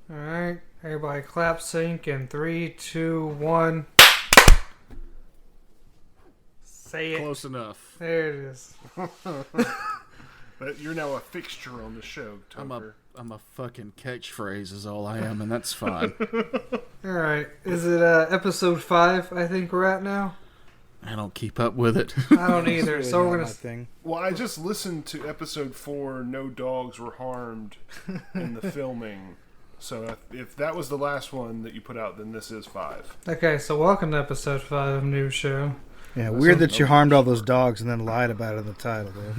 Alright, everybody clap sync in 3, 2, 1. Say it. Close enough. There it is. But you're now a fixture on the show, Toker. I'm a fucking catchphrase is all I am, and that's fine. Alright, is it episode 5 I think we're at now? I don't keep up with it. I don't either, so we're gonna... thing. Well, I just listened to episode 4, No Dogs Were Harmed in the filming. So if that was the last one that you put out, then this is 5. Okay, so welcome to episode 5 of New Show. Yeah, weird that you harmed all those dogs and then lied about it in the title, though.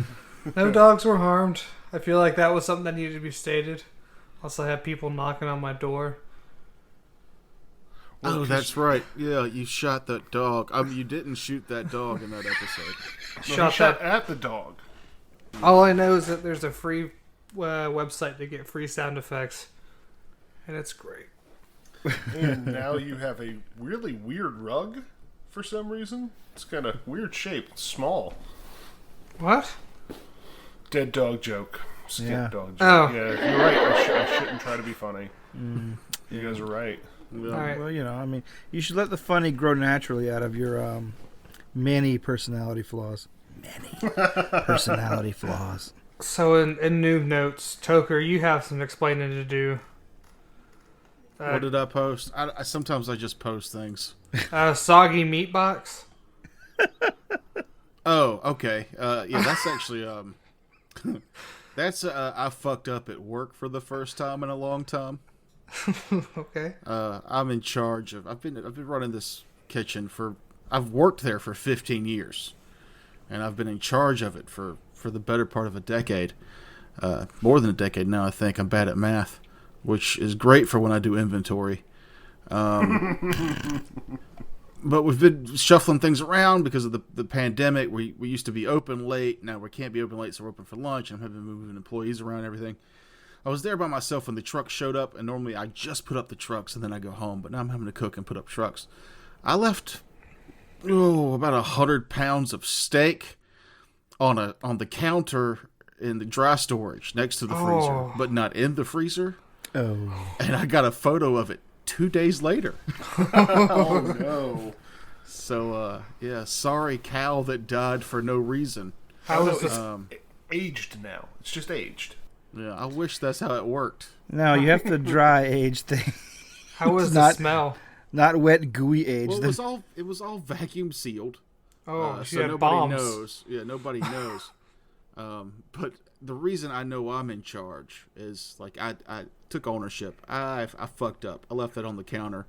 No dogs were harmed. I feel like that was something that needed to be stated. Also, I had people knocking on my door. Oh, that's right. Yeah, you shot that dog. You didn't shoot that dog in that episode. No, shot at the dog. All I know is that there's a free website to get free sound effects. And it's great. And now you have a really weird rug for some reason. It's got a weird shape. It's small. What? Dead dog joke. Skip dog joke. Oh. Yeah, you're right. I shouldn't try to be funny. You guys are right. Well, Right. Well, I mean, you should let the funny grow naturally out of your many personality flaws. Many personality flaws. So in new notes, Toker, you have some explaining to do. what did I post? Sometimes I just post things. Soggy meat box. Oh, okay. Yeah, that's actually that's I fucked up at work for the first time in a long time. Okay. I'm in charge of. I've been running this kitchen I've worked there for 15 years, and I've been in charge of it for the better part of a decade, more than a decade now. I think I'm bad at math, which is great for when I do inventory. But we've been shuffling things around because of the pandemic. We used to be open late. Now we can't be open late, so we're open for lunch. And I'm having moving employees around and everything. I was there by myself when the truck showed up, and normally I just put up the trucks and then I go home. But now I'm having to cook and put up trucks. I left about 100 pounds of steak on the counter in the dry storage next to the freezer, but not in the freezer. Oh. And I got a photo of it 2 days later. Oh, no. So, yeah, sorry cow that died for no reason. How is this? Aged now. It's just aged. Yeah, I wish that's how it worked. No, you have to dry age thing. How was it's the not- smell? Not wet, gooey age. Well, it was all vacuum sealed. Oh, she so had nobody bombs. knows. Yeah, nobody knows. But the reason I know I'm in charge is like I took ownership. I fucked up. I left that on the counter.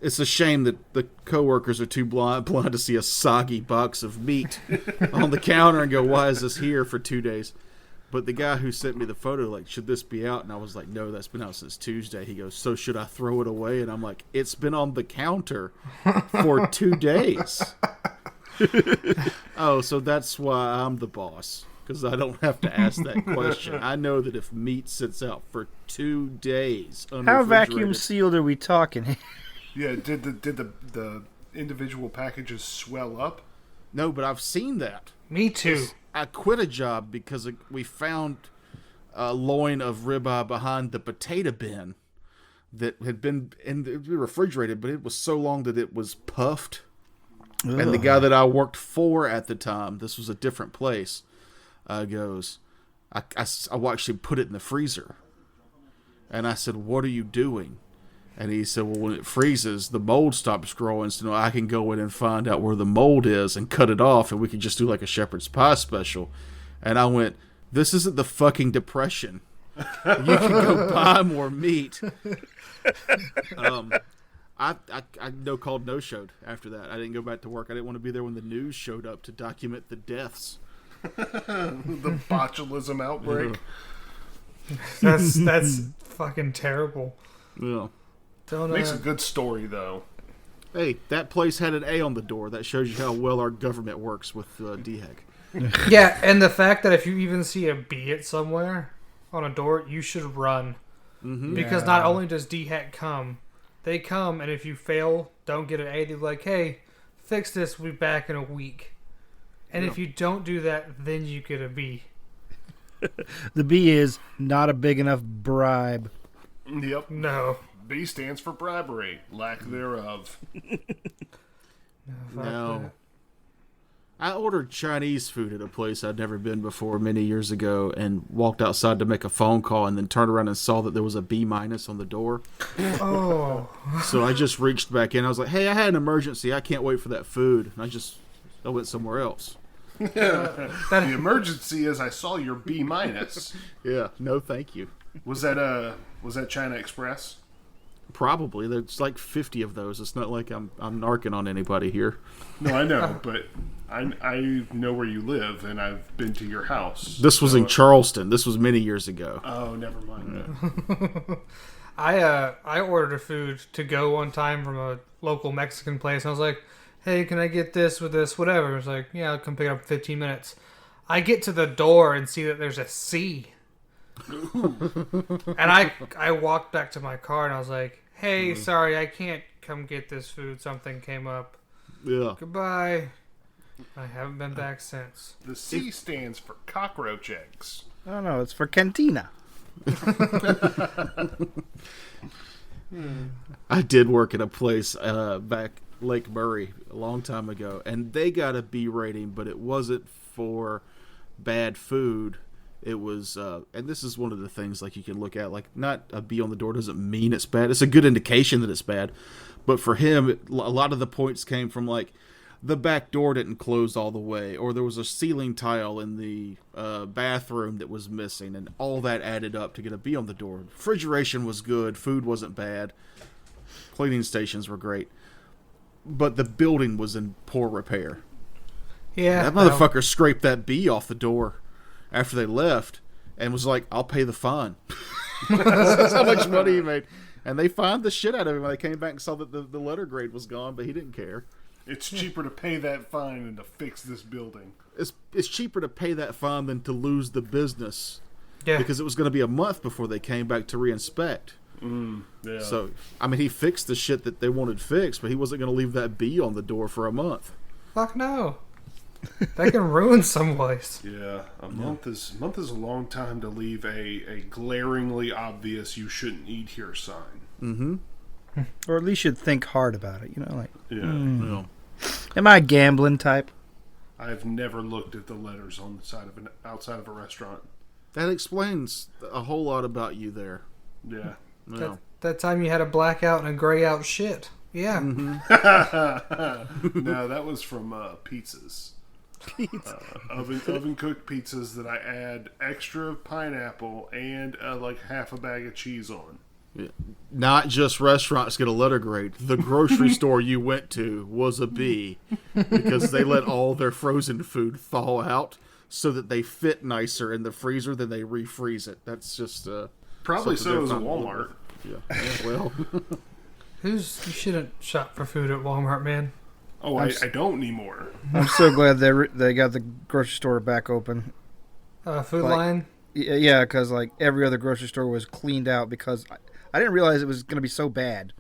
It's a shame that the coworkers are too blind to see a soggy box of meat on the counter and go, "Why is this here for 2 days?" But the guy who sent me the photo, like, "Should this be out?" And I was like, "No, that's been out since Tuesday." He goes, "So should I throw it away?" And I'm like, "It's been on the counter for 2 days." Oh, so that's why I'm the boss, because I don't have to ask that question. I know that if meat sits out for 2 days, How vacuum unrefrigerated- sealed are we talking? Yeah, did the individual packages swell up? No, but I've seen that. Me too. I quit a job because we found a loin of ribeye behind the potato bin that had been refrigerated, but it was so long that it was puffed. Ugh. And the guy that I worked for at the time, this was a different place, goes, I actually put it in the freezer. And I said, "What are you doing?" And he said, "Well, when it freezes, the mold stops growing, so I can go in and find out where the mold is and cut it off, and we can just do like a shepherd's pie special." And I went, "This isn't the fucking Depression. You can go buy more meat." I called no-showed after that. I didn't go back to work. I didn't want to be there when the news showed up to document the deaths. The botulism outbreak. That's fucking terrible. Yeah. Don't Makes a good story, though. Hey, that place had an A on the door. That shows you how well our government works with DHEC. Yeah, and the fact that if you even see a "be it" somewhere on a door, you should run. Mm-hmm. Because not only does DHEC come, they come, and if you fail, don't get an A, they're like, "Hey, fix this, we'll be back in a week." And if you don't do that, then you get a B. The B is not a big enough bribe. Yep. No. B stands for bribery, lack thereof. No. I ordered Chinese food at a place I'd never been before many years ago and walked outside to make a phone call and then turned around and saw that there was a B- on the door. Oh. So I just reached back in. I was like, hey, I had an emergency. I can't wait for that food. And I went somewhere else. The emergency is I saw your B-. Yeah, no thank you. Was that China Express? Probably. There's like 50 of those. It's not like I'm narking on anybody here. No, I know, but I know where you live, and I've been to your house. This was in Charleston. This was many years ago. Oh, never mind that. I ordered a food to go one time from a local Mexican place. And I was like, hey, can I get this with this, whatever? I was like, yeah, I'll come pick it up in 15 minutes. I get to the door and see that there's a C. And I walked back to my car and I was like, hey, sorry, I can't come get this food. Something came up. Yeah. Goodbye. I haven't been back since. The C stands for cockroach eggs. Oh no, it's for cantina. I did work at a place back Lake Murray a long time ago, and they got a B rating, but it wasn't for bad food. It was, and this is one of the things like you can look at, like not a B on the door doesn't mean it's bad. It's a good indication that it's bad. But for him, a lot of the points came from like the back door didn't close all the way, or there was a ceiling tile in the bathroom that was missing, and all that added up to get a B on the door. Refrigeration was good. Food wasn't bad. Cleaning stations were great. But the building was in poor repair. Yeah. That motherfucker scraped that B off the door after they left and was like, I'll pay the fine. That's how much money he made. And they fined the shit out of him when they came back and saw that the letter grade was gone, but he didn't care. It's cheaper to pay that fine than to fix this building. It's cheaper to pay that fine than to lose the business. Yeah. Because it was going to be a month before they came back to reinspect. Yeah. So, I mean, he fixed the shit that they wanted fixed, but he wasn't going to leave that B on the door for a month. Fuck no. That can ruin some place. Yeah, a month is a long time to leave a glaringly obvious "you shouldn't eat here" sign. Mm-hmm. Or at least you'd think hard about it, you know, like, Yeah. am I a gambling type? I've never looked at the letters on the side of outside of a restaurant. That explains a whole lot about you there. Yeah. Yeah. That time you had a blackout and a gray out shit. Yeah. Mm-hmm. No, that was from pizzas. Oven cooked pizzas that I add extra pineapple and like half a bag of cheese on. Yeah. Not just restaurants get a letter grade. The grocery store you went to was a B because they let all their frozen food thaw out so that they fit nicer in the freezer than they refreeze it. That's just Probably so is a different. Walmart. Yeah. Well. You shouldn't shop for food at Walmart, man. Oh, I don't anymore. I'm so glad they got the grocery store back open. Food Like- Line. Yeah, because like every other grocery store was cleaned out because I didn't realize it was going to be so bad.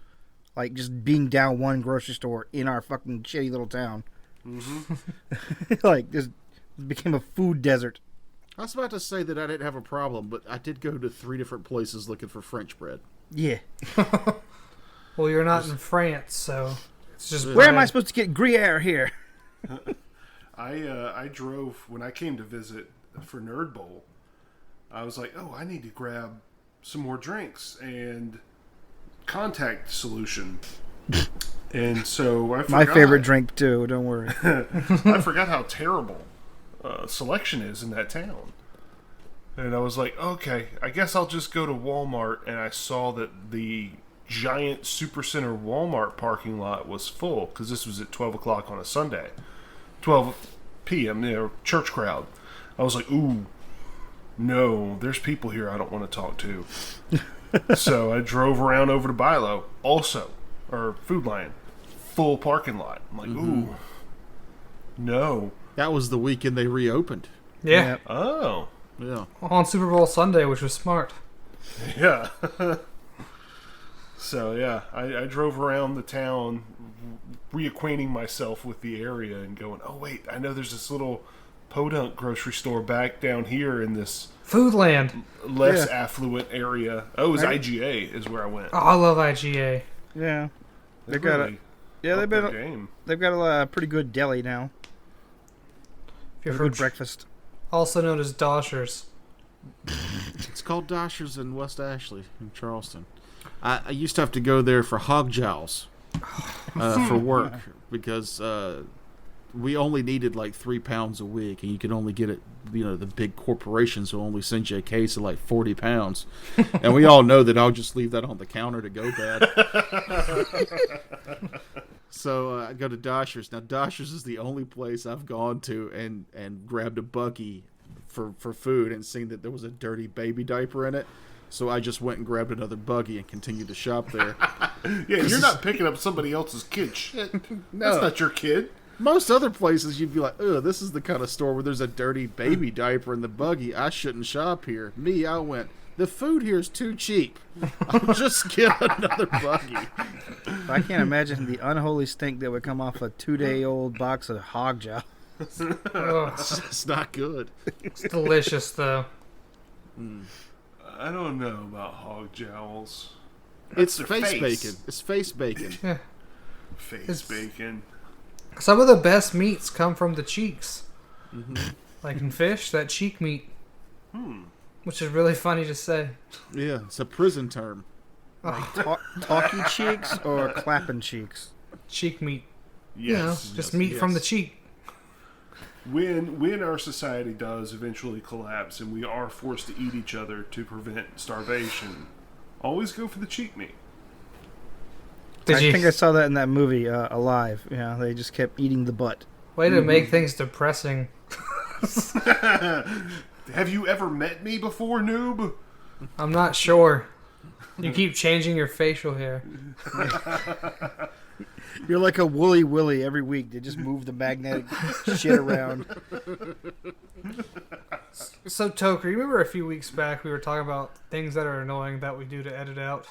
Like just being down one grocery store in our fucking shitty little town. Mm-hmm. Like just became a food desert. I was about to say that I didn't have a problem, but I did go to 3 different places looking for French bread. Yeah. Well, you're not in France, so it's just Where am I bread. supposed to get Gruyere here? I drove when I came to visit for Nerd Bowl. I was like, oh, I need to grab some more drinks and contact solution. And so I forgot. My favorite drink too. Don't worry. I forgot how terrible selection is in that town. And I was like, okay, I guess I'll just go to Walmart. And I saw that the giant Supercenter Walmart parking lot was full because this was at 12 o'clock on a Sunday. 12 p.m., church crowd. I was like, ooh, no, there's people here I don't want to talk to. So I drove around over to Bilo, or Food Lion, full parking lot. I'm like, ooh, no. That was the weekend they reopened. Yeah. Yep. Oh, Yeah. On Super Bowl Sunday, which was smart. yeah. So, yeah, I drove around the town reacquainting myself with the area and going, oh, wait, I know there's this little podunk grocery store back down here in this Foodland. less affluent area. Oh, it was IGA is where I went. Oh, I love IGA. Yeah. They got really they've upped their game. got a pretty good deli now. If you're Good from breakfast. Also known as Doshers. It's called Doshers in West Ashley in Charleston. I used to have to go there for hog jowls for work because we only needed like 3 pounds a week, and you could only get it. The big corporations will only send you a case of like 40 pounds, and we all know that I'll just leave that on the counter to go bad. So I go to Doshers. Now Doshers is the only place I've gone to and grabbed a buggy for food and seen that there was a dirty baby diaper in it. So I just went and grabbed another buggy and continued to shop there. Yeah, you're not picking up somebody else's kid shit. No. That's not your kid. Most other places you'd be like, ugh, this is the kind of store where there's a dirty baby diaper in the buggy. I shouldn't shop here. Me, I went, the food here is too cheap. I'll just get another buggy. I can't imagine the unholy stink that would come off a 2-day-old box of hog jowl. Ugh, It's not good. it's delicious, though. I don't know about hog jowls. It's their face face. bacon. It's face bacon. Yeah. Face It's- bacon. Some of the best meats come from the cheeks. Like in fish, that cheek meat. Which is really funny to say. Yeah, it's a prison term. Talky cheeks or clapping cheeks? Cheek meat. Yes. Just meat from the cheek. When our society does eventually collapse and we are forced to eat each other to prevent starvation, always go for the cheek meat. Did I you think I saw that in that movie, Alive. Yeah, they just kept eating the butt. way to make things depressing? Have you ever met me before, noob? I'm not sure. You keep changing your facial hair. You're like a woolly willy every week. They just move the magnetic shit around. So, Toker, you remember a few weeks back we were talking about things that are annoying that we do to edit out?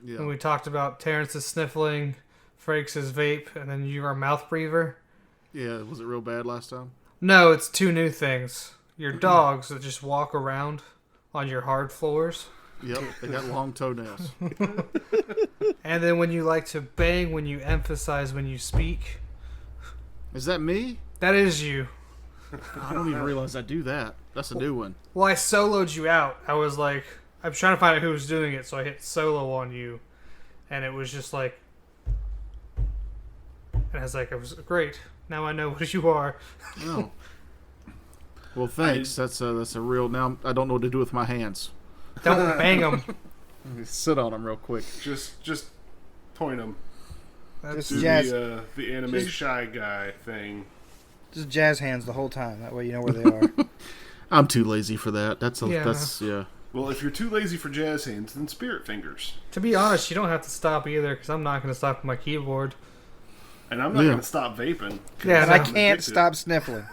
Yeah. And we talked about Terance's sniffling, Frakes' vape, and then you are a mouth breather. Yeah, was it real bad last time? No, it's 2 new things. Your dogs that just walk around on your hard floors. Yep, they got long toenails. And then when you like to bang when you emphasize when you speak. Is that me? That is you. I don't even realize I do that. That's a new one. Well, I soloed you out. I was like, I'm trying to find out who was doing it, so I hit solo on you. And it was just like... And I was like, it was great. Now I know what you are. Oh. Well, thanks. That's a real... Now I don't know what to do with my hands. Don't bang them. Let me sit on them real quick. Just point them. Just Do jazz, the anime shy guy thing. just jazz hands the whole time. That way you know where they are. I'm too lazy for that. That's Yeah. Well, if you're too lazy for jazz hands, then spirit fingers. To be honest, you don't have to stop either, because I'm not going to stop with my keyboard. And I'm not Yeah. going to stop vaping. 'cause Yeah, And I no. I'm can't addicted. stop sniffling.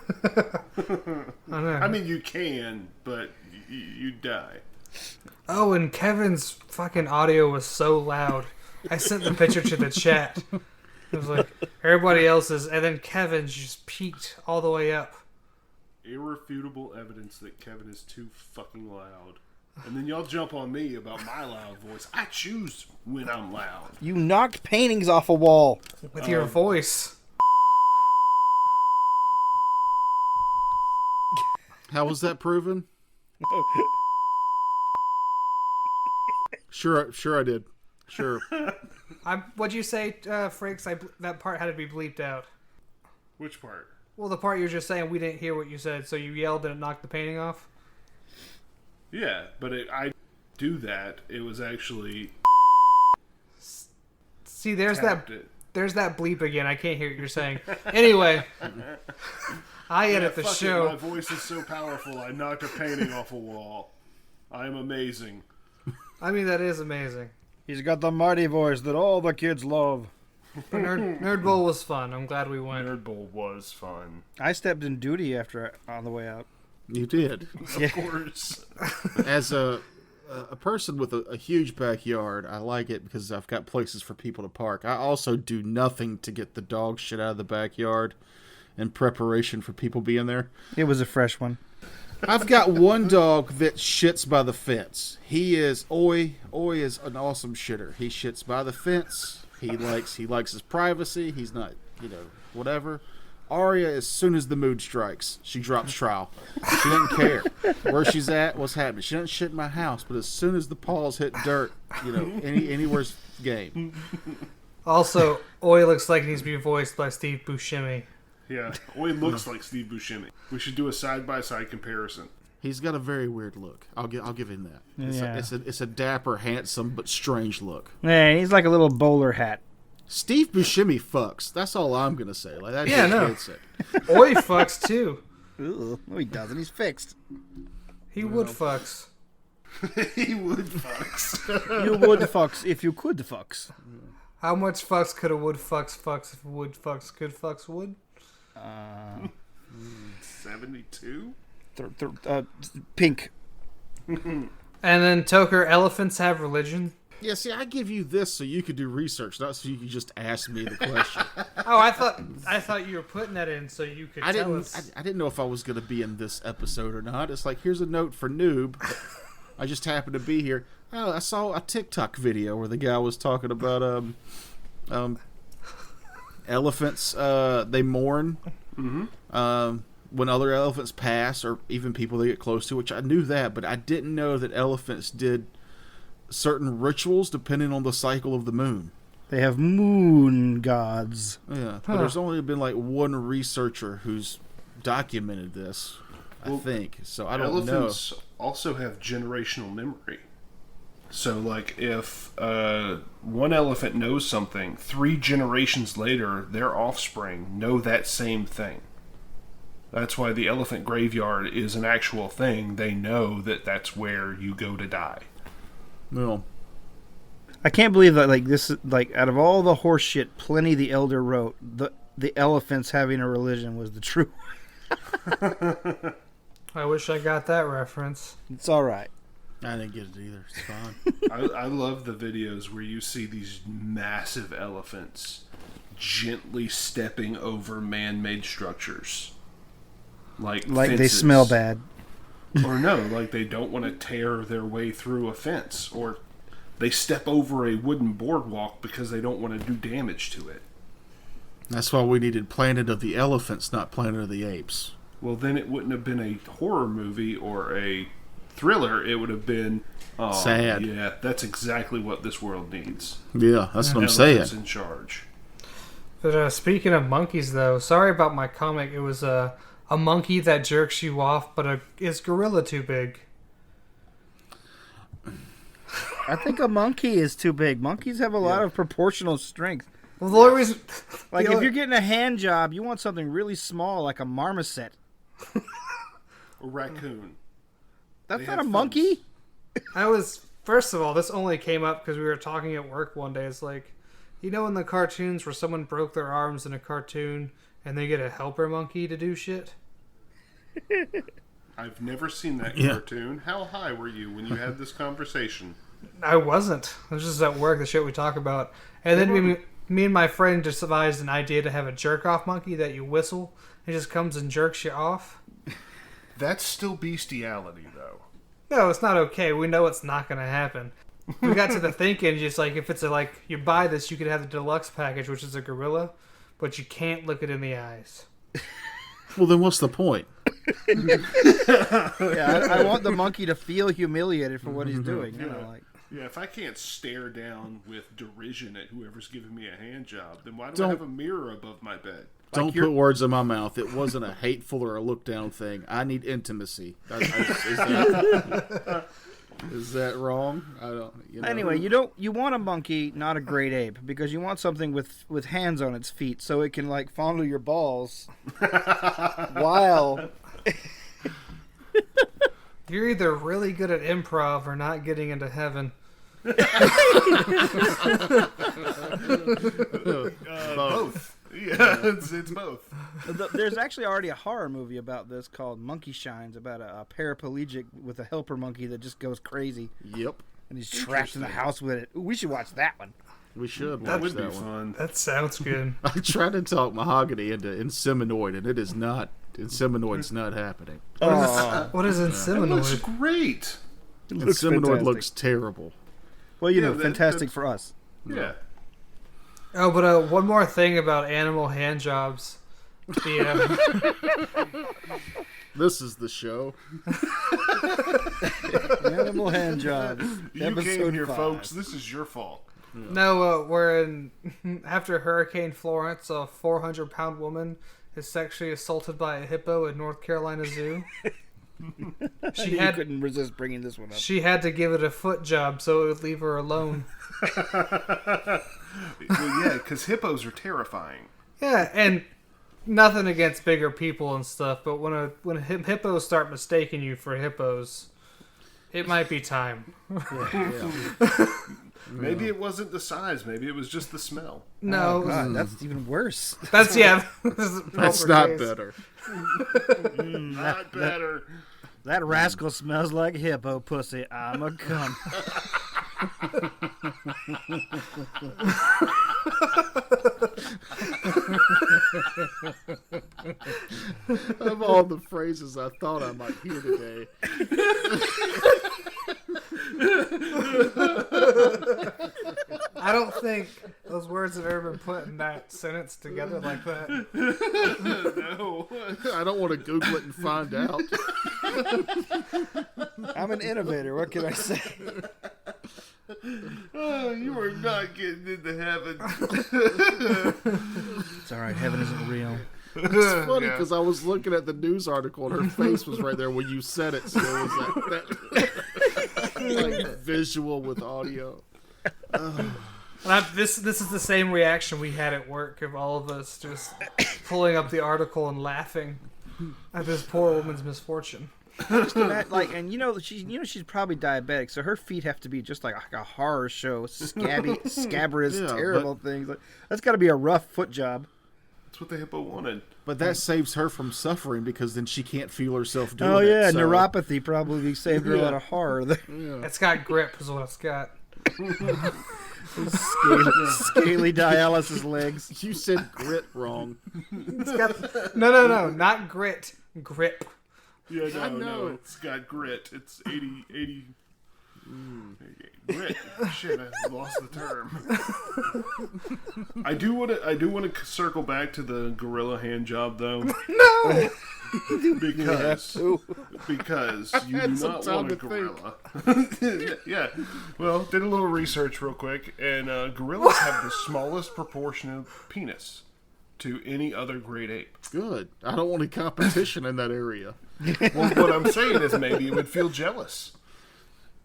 I know. I mean, you can, but you die. Oh, and Kevin's fucking audio was so loud. I sent the picture to the chat. It was like, everybody else's, and then Kevin's just peaked all the way up. Irrefutable evidence that Kevin is too fucking loud. And then y'all jump on me about my loud voice. I choose when I'm loud. You knocked paintings off a wall. With your voice. How was that proven? Sure I did. Sure. What'd you say, Frakes? That part had to be bleeped out. Which part? Well, the part you were just saying, we didn't hear what you said, so you yelled and it knocked the painting off? Yeah, but I do that. It was actually See, there's tapped that it. there's that bleep again. I can't hear what you're saying. Anyway, I edit the Fuck it, show. my voice is so powerful, I knocked a painting off a wall. I am amazing. I mean, that is amazing. He's got the mighty voice that all the kids love. But Nerd Bowl was fun. I'm glad we went. Nerd Bowl was fun. I stepped in duty on the way out. You did. Of course. As a person with a huge backyard, I like it because I've got places for people to park. I also do nothing to get the dog shit out of the backyard. in preparation for people being there. It was a fresh one. I've got one dog that shits by the fence. He is Oi is an awesome shitter. He shits by the fence. He likes his privacy. He's not, whatever. Aria, as soon as the mood strikes, she drops trowel. She doesn't care where she's at, what's happening. She doesn't shit in my house, but as soon as the paws hit dirt, anywhere's game. Also, Oi looks like he needs to be voiced by Steve Buscemi. Yeah, Oi looks like Steve Buscemi. We should do a side-by-side comparison. He's got a very weird look. I'll give him that. Yeah. It's a dapper, handsome, but strange look. Yeah, he's like a little bowler hat. Steve Buscemi fucks. That's all I'm gonna say. Like that. Yeah, no. It. Oi fucks too. Ooh, no, he doesn't. He's fixed. He would fucks. He would fucks. You would fucks if you could fucks. How much fucks could a wood fucks if a wood fucks could fucks wood? 72? Pink. And then Toker, elephants have religion. Yeah, see, I give you this so you could do research, not so you could just ask me the question. Oh, I thought you were putting that in so you could tell us. I didn't know if I was going to be in this episode or not. It's like, here's a note for noob. I just happened to be here. Oh, I saw a TikTok video where the guy was talking about elephants. They mourn when other elephants pass, or even people they get close to. Which I knew that, but I didn't know that elephants did certain rituals depending on the cycle of the moon. They have moon gods. Yeah, but there's only been like one researcher who's documented this. I think so. I don't know. Elephants also have generational memory. So, like, if one elephant knows something, 3 generations later, their offspring know that same thing. That's why the elephant graveyard is an actual thing. They know that that's where you go to die. No. I can't believe that, like, this, like, out of all the horse shit Pliny the Elder wrote, the elephants having a religion was the true. I wish I got that reference. It's all right. I didn't get it either. It's fine. I love the videos where you see these massive elephants gently stepping over man-made structures. Like they fences. smell bad. Or no, like they don't want to tear their way through a fence. Or they step over a wooden boardwalk because they don't want to do damage to it. That's why we needed Planet of the Elephants, not Planet of the Apes. Well, then it wouldn't have been a horror movie or a thriller. It would have been sad. Yeah, that's exactly what this world needs. Yeah, that's what I'm saying. Elephants in charge. But speaking of monkeys, though, sorry about my comic. It was a monkey that jerks you off, but is gorilla too big? I think a monkey is too big. Monkeys have a lot of proportional strength. Well, the only reason, Like, if you're getting a hand job, you want something really small, like a marmoset. A raccoon. That's They not a have monkey. first of all, this only came up because we were talking at work one day. It's like, in the cartoons where someone broke their arms in a cartoon and they get a helper monkey to do shit? I've never seen that cartoon. How high were you when you had this conversation? I wasn't. It was just at work, the shit we talk about. And then me and my friend just devised an idea to have a jerk-off monkey that you whistle. It just comes and jerks you off. That's still bestiality, though. No, it's not okay. We know it's not going to happen. We got to the thinking, just like, if it's you buy this, you could have the deluxe package, which is a gorilla, but you can't look it in the eyes. Well, then what's the point? Yeah, I want the monkey to feel humiliated for what he's doing. Yeah, if I can't stare down with derision at whoever's giving me a hand job, then why do I have a mirror above my bed? Don't put words in my mouth. It wasn't a hateful or a look down thing. I need intimacy. Is that wrong? I don't. Anyway, you want a monkey, not a great ape, because you want something with hands on its feet, so it can fondle your balls while. You're either really good at improv or not getting into heaven. Both. Yeah, it's both. There's actually already a horror movie about this called Monkey Shines, about a paraplegic with a helper monkey that just goes crazy. Yep. And he's trapped in the house with it. Ooh, we should watch that one. We should That watch would be that one. fun. That sounds good. I tried to talk Mahogany into Inseminoid, and it is not. Inseminoid's not happening. What is It looks Inseminoid? great. Inseminoid looks terrible. Well, Yeah, fantastic that's- for us. Yeah. Oh, but one more thing about animal hand jobs. This is the show. Animal hand jobs. You came Episode here, 5. folks. This is your fault. No, we're in after Hurricane Florence. A 400-pound woman is sexually assaulted by a hippo at North Carolina Zoo. You couldn't resist bringing this one up. She had to give it a foot job so it would leave her alone. Well, yeah, because hippos are terrifying. Yeah, and nothing against bigger people and stuff, but when hippos start mistaking you for hippos, it might be time. Maybe it wasn't the size. Maybe it was just the smell. No, Oh, God, that's even worse. that's yeah. That's not better. Not better. That rascal smells like hippo pussy. I'm a cum. Of all the phrases I thought I might hear today. I don't think those words have ever been put in that sentence together like that. No. I don't want to Google it and find out. I'm an innovator. What can I say? Oh, you are not getting into heaven. It's all right. Heaven isn't real. It's funny Yeah. because I was looking at the news article and her face was right there when you said it. So it was that like visual with audio. This is the same reaction we had at work of all of us just pulling up the article and laughing at this poor woman's misfortune. She's probably diabetic, so her feet have to be just like a horror show, scabrous, Yeah, terrible things. Like, that's got to be a rough foot job. That's what the hippo wanted. But that saves her from suffering because then she can't feel herself doing Oh it. yeah, so- neuropathy probably saved her a Yeah. lot of horror. There. Yeah. It's got grip, is what it's got. Scaly dialysis legs. You said grit wrong. It's got no, not grit, grip. Yeah, I no, know. it's got grit. It's 80. Grit. Shit, I lost the term. I do want to circle back to the gorilla hand job though. No. Because you do had some not time want a to gorilla. Yeah. Well, did a little research real quick, and gorillas have the smallest proportionate penis to any other great ape. Good. I don't want any competition in that area. Well, what I'm saying is maybe it would feel jealous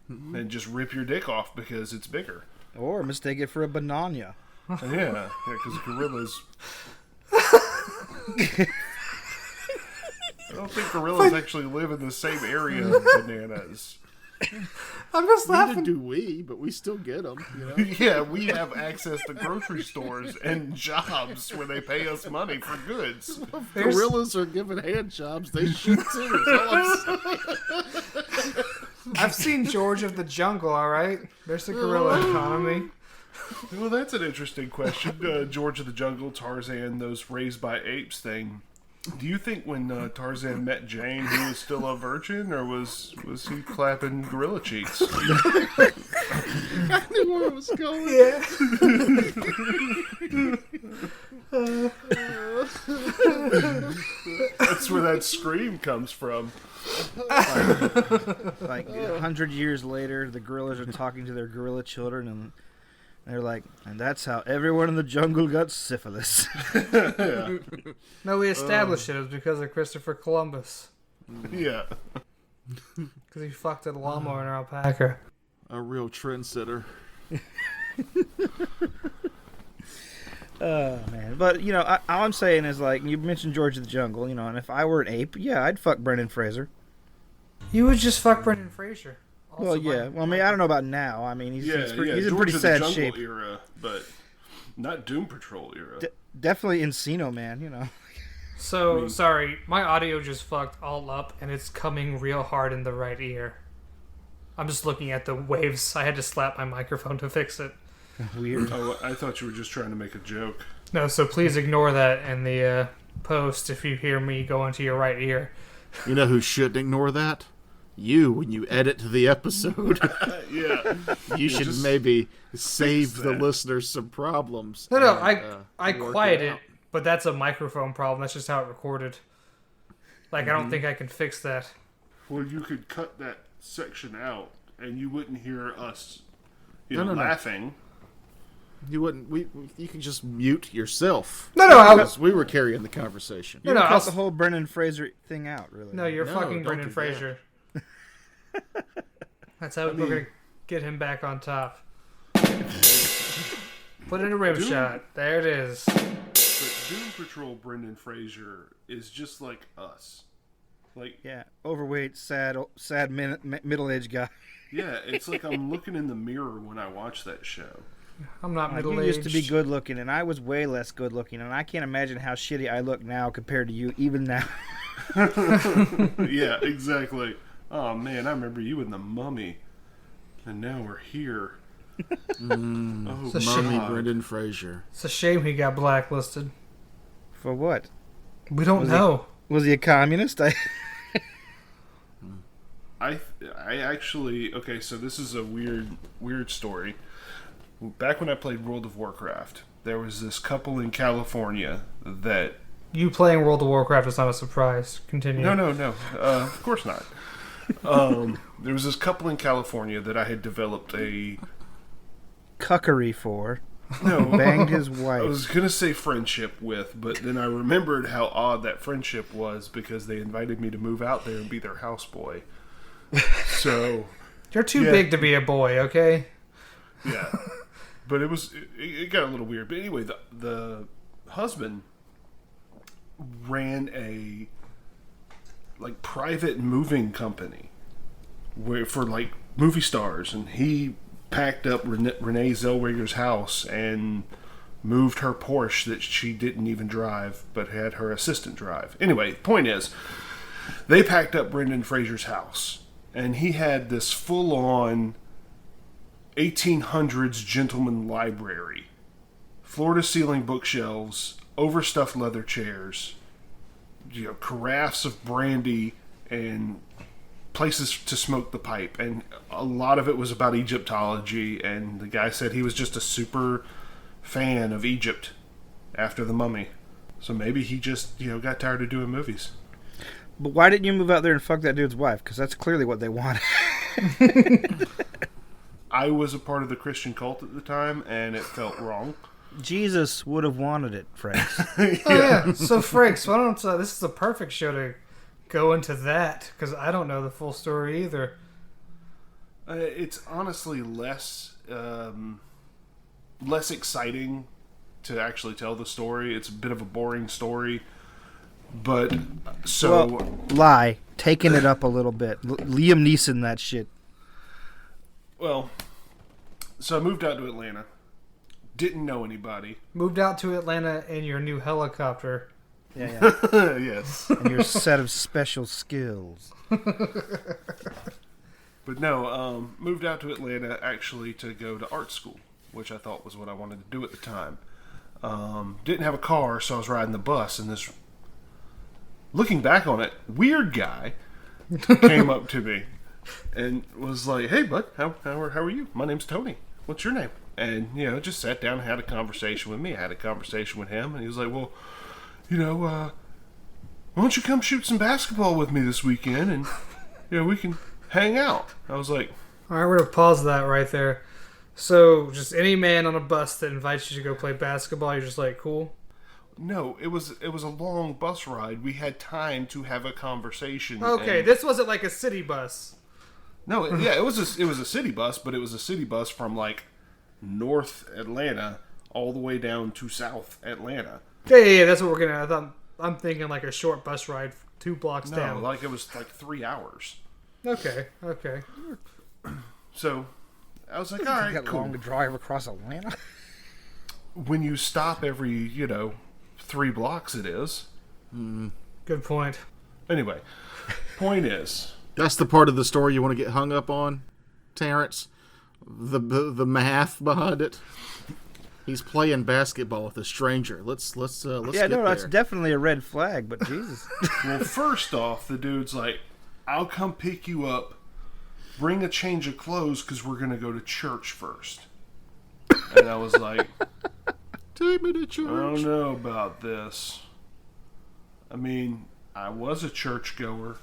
and just rip your dick off because it's bigger. Or mistake it for a banana. Yeah, because gorillas. I don't think gorillas actually live in the same area of bananas. I'm just Neither laughing. do we, but we still get them. You know. Yeah, we have access to grocery stores and jobs where they pay us money for goods. Gorillas are given hand jobs. They should too. Is all I'm saying. I've seen George of the Jungle. All right, there's the gorilla economy. Well, that's an interesting question. George of the Jungle, Tarzan, those raised by apes thing. Do you think when Tarzan met Jane, he was still a virgin, or was he clapping gorilla cheeks? I knew where it was going. Yeah. That's where that scream comes from. Like 100 years later, the gorillas are talking to their gorilla children, and they're like, and that's how everyone in the jungle got syphilis. Yeah. No, we established it was because of Christopher Columbus. Yeah. Because he fucked a llama and an alpaca. A real trendsetter. Oh man, but all I'm saying is, like, you mentioned George of the Jungle, and if I were an ape, yeah, I'd fuck Brendan Fraser. You would just fuck Brendan Fraser. Also, Well, yeah. Well, I mean, I don't know about now. I mean, he's Yeah, in George pretty of the sad Jungle shape. era, but not Doom Patrol era. Definitely Encino Man, So, sorry, my audio just fucked all up, and it's coming real hard in the right ear. I'm just looking at the waves. I had to slap my microphone to fix it. Weird. Oh, I thought you were just trying to make a joke. No, so please ignore that in the post if you hear me go into your right ear. You know who shouldn't ignore that? You, when you edit the episode. Yeah. You should just maybe save the that. listeners some problems. No, and, I work quiet it it, out. but that's a microphone problem. That's just how it recorded. Like, I don't think I can fix that. Well, you could cut that section out, and you wouldn't hear us, No. laughing. You wouldn't. You can just mute yourself. No, I was... Because we were carrying the conversation. You No, cut I'll- the whole Brendan Fraser thing out, really. No, you're No, fucking don't Brendan do Fraser. That's how we're going to get him back on top. Put in a rim shot. There it is. But Doom Patrol Brendan Fraser is just like us. Like, Yeah, overweight, sad middle-aged guy. yeah, it's like I'm looking in the mirror when I watch that show. I'm not You middle-aged. used to be good-looking, and I was way less good-looking, and I can't imagine how shitty I look now compared to you, even now. Yeah, exactly. Oh man, I remember you in The Mummy, and now we're here. Oh, Mummy God. Brendan Fraser. It's a shame he got blacklisted. For what? We don't Was he- know. Was he a communist? I actually, okay, so this is a weird story. Back when I played World of Warcraft, there was this couple in California that... You playing World of Warcraft is not a surprise. Continue. No, of course not. There was this couple in California that I had developed a... Cuckery for. No, Banged his I wife. was going to say friendship with, but then I remembered how odd that friendship was because they invited me to move out there and be their houseboy. So, You're too Yeah. big to be a boy, okay? yeah. But it got a little weird. But anyway, the husband ran a like private moving company for like movie stars, and he packed up Renee Zellweger's house and moved her Porsche that she didn't even drive but had her assistant drive. Anyway, point is, they packed up Brendan Fraser's house, and he had this full-on 1800s gentleman library, floor-to-ceiling bookshelves, overstuffed leather chairs, carafes of brandy, and places to smoke the pipe. And a lot of it was about Egyptology, and the guy said he was just a super fan of Egypt after The Mummy. So maybe he just, got tired of doing movies. But why didn't you move out there and fuck that dude's wife? Because that's clearly what they wanted. I was a part of the Christian cult at the time, and it felt wrong. Jesus would have wanted it, Frakes. Oh, yeah. So, Frakes, why don't... this is the perfect show to go into that, because I don't know the full story either. It's honestly less exciting to actually tell the story. It's a bit of a boring story. But, so... Well, lie. Taking it up a little bit. Liam Neeson, that shit. Well, so I moved out to Atlanta. Didn't know anybody. Moved out to Atlanta in your new helicopter. Yeah. Yes. And your set of special skills. But no, moved out to Atlanta actually to go to art school, which I thought was what I wanted to do at the time. Didn't have a car, so I was riding the bus, and this, looking back on it, weird guy came up to me and was like, "Hey, bud, how are you? My name's Tony. What's your name?" And, just sat down and had a conversation with me. I had a conversation with him, and he was like, "Well, why don't you come shoot some basketball with me this weekend, and, we can hang out." I was like, All right, we're going to pause that right there. So, just any man on a bus that invites you to go play basketball, you're just like, cool? no, it was a long bus ride. We had time to have a conversation. Okay, and- this wasn't like a city bus. No, it was a city bus, but it was a city bus from like North Atlanta all the way down to South Atlanta. Yeah, that's what we're going to... I'm thinking like a short bus ride 2 blocks No, down. like it was like 3 hours. Okay. So I was like, all right, That cool. long to drive across Atlanta. When you stop every 3 blocks, it is. Good point. Anyway, point is, That's the part of the story you want to get hung up on, Terance. the math behind it. He's playing basketball with a stranger. Let's Yeah, get no, that's there. definitely a red flag. But Jesus, Well, first off, the dude's like, I'll come pick you up, bring a change of clothes, because we're going to go to church first. And I was like, Take me to I church. don't know about this. I mean, I was a churchgoer.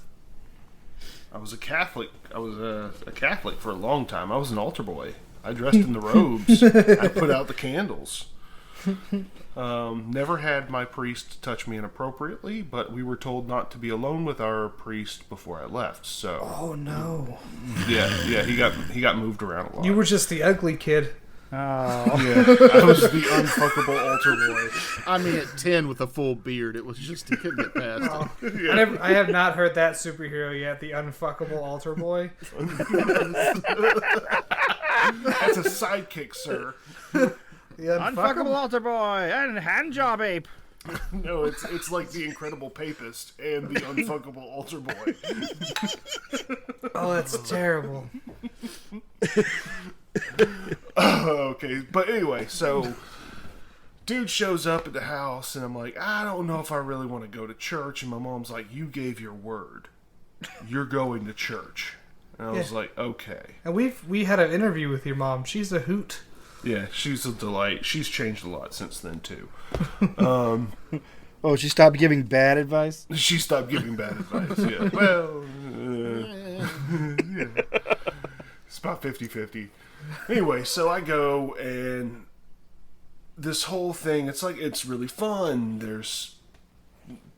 I was a Catholic. I was a Catholic for a long time. I was an altar boy. I dressed in the robes. I put out the candles. Never had my priest touch me inappropriately, but we were told not to be alone with our priest before I left. So, Oh no! yeah, he got moved around a lot. You were just the ugly kid. oh, Yeah, I was the unfuckable altar boy. I mean, at 10 with a full beard, it was just he couldn't get past it. I have not heard that superhero yet. The unfuckable altar boy. That's a sidekick, sir. The unfuckable altar boy and hand job ape. No, it's like the Incredible Papist and the unfuckable altar boy. Oh, that's terrible. Okay, but anyway, so dude shows up at the house, and I'm like, I don't know if I really want to go to church. And my mom's like, you gave your word. You're going to church. And I was like, okay. And we had an interview with your mom. She's a hoot. Yeah, she's a delight. She's changed a lot since then, too. Oh, she stopped giving bad advice? She stopped giving bad advice, yeah. Well, yeah. It's about 50-50. Anyway, so I go, and this whole thing, it's really fun. There's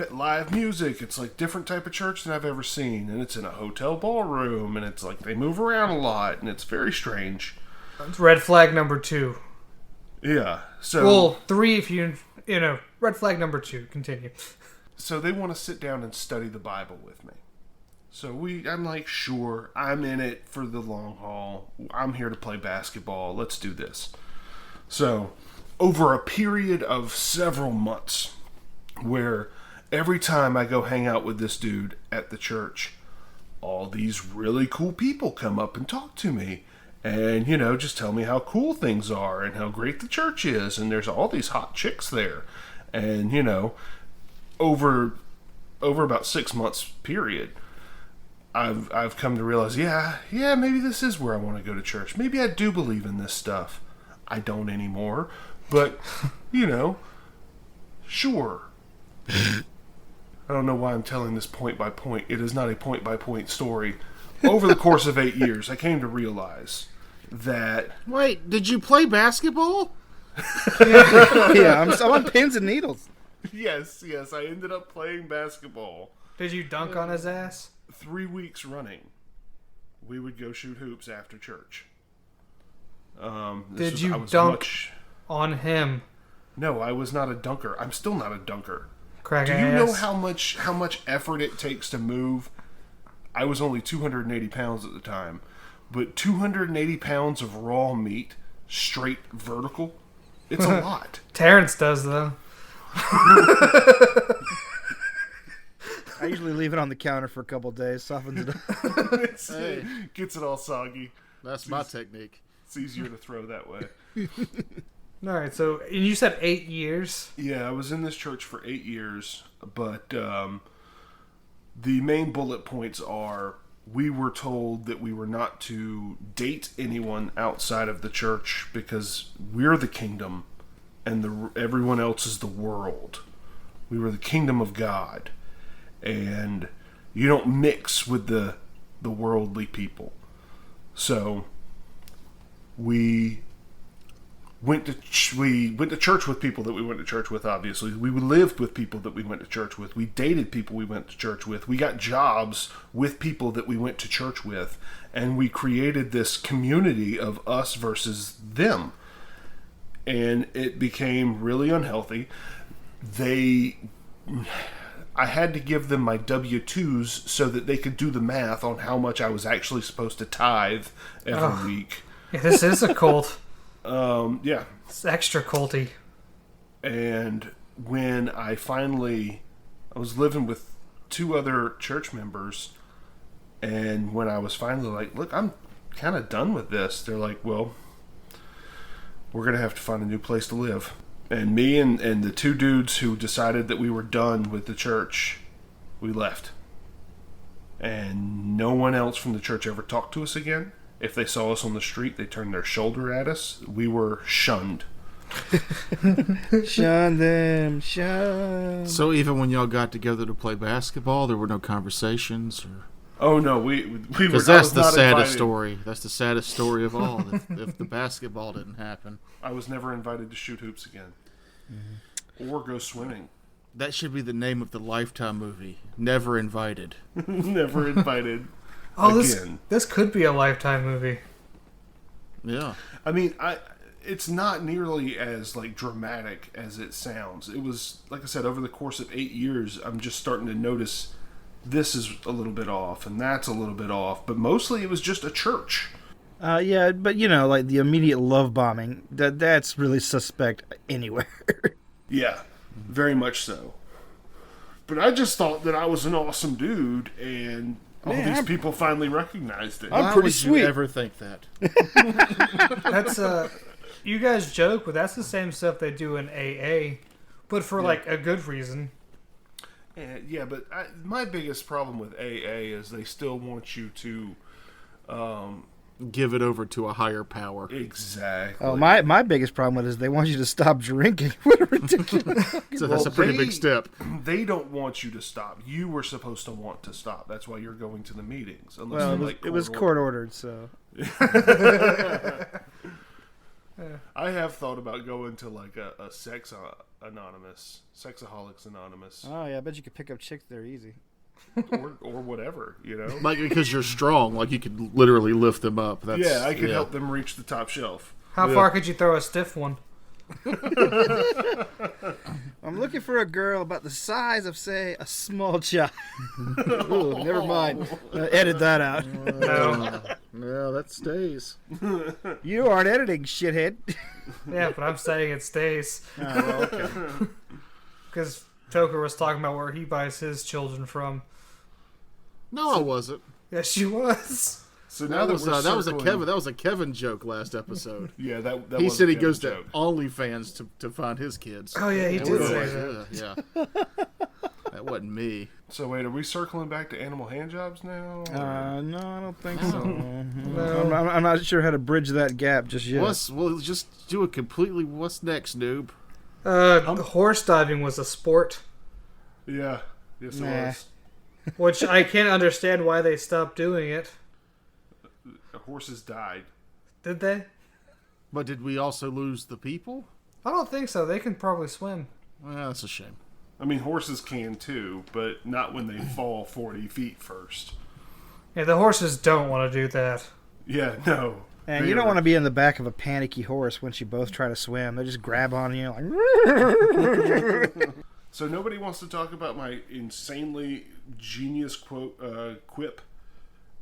live music. It's like different type of church than I've ever seen. And it's in a hotel ballroom, and it's like they move around a lot, and it's very strange. It's red flag number 2. Yeah, so... Well, 3 if you know. Red flag number 2. Continue. So they want to sit down and study the Bible with me. So I'm like, sure, I'm in it for the long haul. I'm here to play basketball. Let's do this. So, over a period of several months, where every time I go hang out with this dude at the church, all these really cool people come up and talk to me. And, just tell me how cool things are and how great the church is. And there's all these hot chicks there. And, over about 6 months period, I've come to realize, yeah, maybe this is where I want to go to church. Maybe I do believe in this stuff. I don't anymore. But, sure. I don't know why I'm telling this point by point. It is not a point by point story. Over the course of 8 years, I came to realize that... Wait, did you play basketball? Yeah, I'm on pins and needles. Yes, I ended up playing basketball. Did you dunk on his ass? 3 weeks running, we would go shoot hoops after church. Did you dunk on him? No, I was not a dunker. I'm still not a dunker. Crack Do ass. you know how much effort it takes to move? I was only 280 pounds at the time, but 280 pounds of raw meat, straight vertical, it's a lot. Terance does, though. I usually leave it on the counter for a couple days, softens it up. Hey, Gets it all soggy. that's my technique. It's easier to throw that way. All right, so and you said 8 years. Yeah, I was in this church for 8 years, but the main bullet points are we were told that we were not to date anyone outside of the church because we're the kingdom and everyone else is the world. We were the kingdom of God, and you don't mix with the worldly people. So we went to church with people that we went to church with. Obviously, we lived with people that we went to church with. We dated people we went to church with. We got jobs with people that we went to church with, and we created this community of us versus them. And it became really unhealthy. I had to give them my W-2s so that they could do the math on how much I was actually supposed to tithe every week. Yeah, this is a cult. Yeah. It's extra culty. And when I was living with 2 other church members, and when I was finally like, look, I'm kind of done with this. They're like, well, we're going to have to find a new place to live. And me and the two dudes who decided that we were done with the church, we left. And no one else from the church ever talked to us again. If they saw us on the street, they turned their shoulder at us. We were shunned. Shun them, shun. So even when y'all got together to play basketball, there were no conversations? Oh, no, we were. Because that's the saddest story. That's the saddest story of all, if the basketball didn't happen. I was never invited to shoot hoops again. Mm-hmm. Or go swimming. That should be the name of the Lifetime movie. Never Invited. Never invited. Oh, again. This could be a Lifetime movie. Yeah. I mean, it's not nearly as like dramatic as it sounds. It was, like I said, over the course of 8 years, I'm just starting to notice this is a little bit off and that's a little bit off. But mostly it was just a church. Yeah, but like the immediate love bombing, that's really suspect anywhere. Yeah, very much so. But I just thought that I was an awesome dude, and all these people finally recognized it. I'm Why pretty would sweet. you ever think that? That's you guys joke, but that's the same stuff they do in AA, but for like a good reason. Yeah, but my biggest problem with AA is they still want you to Give it over to a higher power. exactly. Oh, my biggest problem with it is they want you to stop drinking. What a ridiculous. So that's a pretty big step. They don't want you to stop. You were supposed to want to stop. That's why you're going to the meetings. Unless Well, they're, it was court ordered, so. I have thought about going to like a sex anonymous, Sexaholics Anonymous, Oh yeah, I bet you could pick up chicks there easy. or whatever, you know. Like, because you're strong, like you could literally lift them up. That's, Yeah, I could help them reach the top shelf. How far could you throw a stiff one? I'm looking for a girl about the size of, say, a small child. Ooh, never mind. Edit that out. No. Yeah, that stays. You aren't editing, shithead. Yeah, but I'm saying it stays. Oh, well, okay. Because Toker was talking about where he buys his children from. No, I wasn't. Yes, she was. So now That was we're a circling- Kevin. That was a Kevin joke last episode. Yeah, that He was said a he goes Kevin to joke. OnlyFans to find his kids. Oh, yeah, he That did was- say that. Yeah. That wasn't me. So wait, are we circling back to animal handjobs now? No, I don't think so. No. I'm not sure how to bridge that gap just yet. We'll just do it completely. What's next, noob? Horse diving was a sport, Yeah, yes it Nah. was. which I can't understand why they stopped doing it. Horses died. Did they? But did we also lose the people? I don't think so. They can probably swim. Well, that's a shame. I mean, horses can too, but not when they fall 40 feet first. Yeah, the horses don't want to do that. Yeah, no. And you don't want to be in the back of a panicky horse once you both try to swim. They just grab on you like. So nobody wants to talk about my insanely genius quip